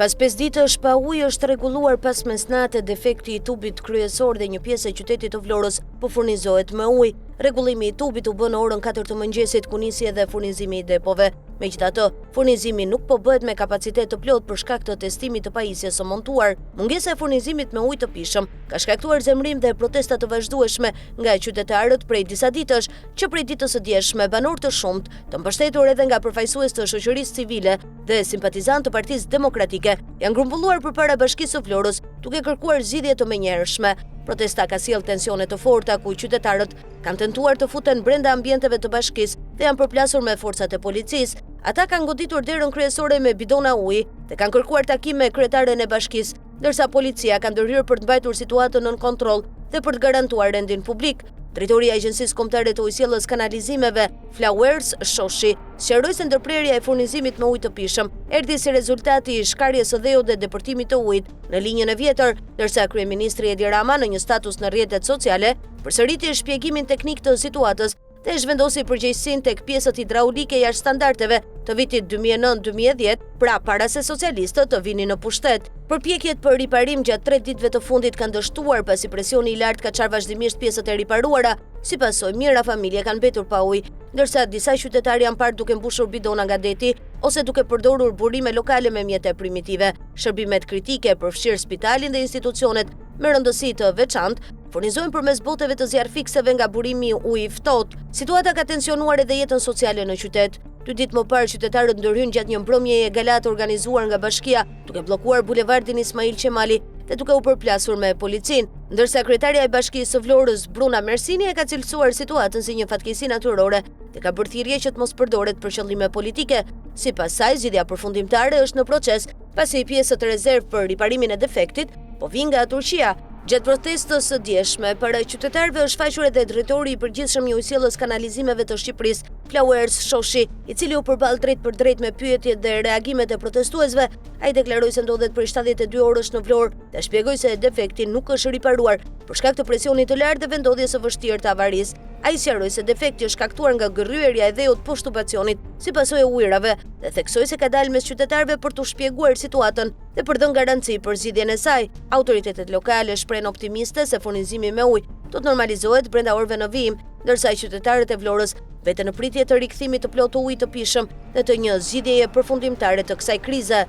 Pas 5 ditësh pa ujë është rregulluar pas mesnatë defekti i tubit kryesor dhe një pjesë e qytetit të Vlorës po furnizohet me ujë. Rregullimi i tubit u bë në orën 4 të mëngjesit ku nisi edhe furnizimi i depove. Megjithatë, furnizimi nuk po bëhet me kapacitet të plot për shkak të testimit të pajisjes së montuar. Mungesa e furnizimit me ujë të pishëm ka shkaktuar zemrim dhe protesta të vazhdueshme nga qytetarët prej disa ditësh, që prej ditës së djeshme banorë të shumtë, të mbështetur edhe nga përfaqësues të shoqërisë civile dhe simpatizantë të Partisë Demokratike, janë grumbulluar përpara Bashkisë së Vlorës duke kërkuar zgjidhje të menjëhershme. Protesta ka sjellë tensione të forta ku qytetarët kanë tentuar të futen brenda ambienteve të bashkisë dhe janë përplasur me forcat e policisë. Ata kanë goditur derën kryesore me bidona uji dhe kanë kërkuar takim me kryetaren e bashkisë, ndërsa policia ka ndërhyrë për të mbajtur situatën nën kontroll dhe për të garantuar rendin publik. Drejtori i Agjencisë Kombëtare të Ujësjelljes Kanalizimeve, Flowers Shoshi, sqaroi se ndërprerja e furnizimit me ujë të pishëm erdhi si rezultati i shkarjes së dheut dhe depërtimit të ujit në linjën e vjetër, ndërsa kryeministri Edi Rama në një status në rrjetet sociale përsëriti shpjegimin teknik të situatës dhe zhvendosi përgjegjësinë tek pjesët hidraulike jashtë standardeve të vitit 2009-2010, pra para se socialistët të vinin në pushtet. Përpjekjet për riparim gjatë 3 ditëve të fundit kanë dështuar pasi presioni i lartë ka çarë vazhdimisht pjesët e riparuara. Si pasojë, mijëra familje kanë mbetur pa ujë, ndërsa disa qytetarë janë parë duke mbushur bidona nga deti ose duke përdorur burime lokale me mjete primitive. Shërbimet kritike përfshirë spitalin dhe institucionet me rëndësi të veçantë furnizojnë përmes boteve të zjarrfikseve nga burimi i ujit ftohtë. Situata ka tensionuar edhe jetën sociale në qytet. 2 ditë më parë qytetarët ndërhyn gjatë një mbrëmjeje galatë organizuar nga bashkia, duke bllokuar bulevardin Ismail Qemali dhe duke u përplasur me policinë, ndërsa kryetaria e Bashkisë së Vlorës, Bruna Mersini, e ka cilësuar situatën si një fatkeqësi natyrore dhe ka bërë thirrje që të mos përdoret për qëllime politike. Sipas saj, zgjidhja përfundimtare është në proces, pasi pjesët rezervë për riparimin e defektit po vijnë nga Turqia. Gjatë protestës së djeshme, para qytetarëve është faqur edhe drejtori i përgjithshëm i Ujësjelljes Kanalizimeve të Shqipërisë, Flowers Shoshi, i cili u përball drejt për drejt me pyetjet dhe reagimet e protestuesve. Ai deklaroi se ndodhet prej 72 orësh në Vlorë dhe shpjegoi se defekti nuk është riparuar për shkak të presionit të lartë dhe vendodhjes së vështirë të avarisë. Ai sqaroi se defekti është shkaktuar nga gërryerja e dheut poshtë tubacionit si pasojë e ujrave dhe theksoi se ka dalë mes qytetarëve për t'u shpjeguar situatën dhe për dhënë garanci për zgjidhjen e saj. Autoritetet lokale shprehen optimiste se furnizimi me ujë do të normalizohet brenda orëve në vijim, ndërsa qytetarët e Vlorës veten në pritje të rikthimit të plotë ujit të pishëm dhe të një zgjidhjeje përfundimtare të kësaj krize.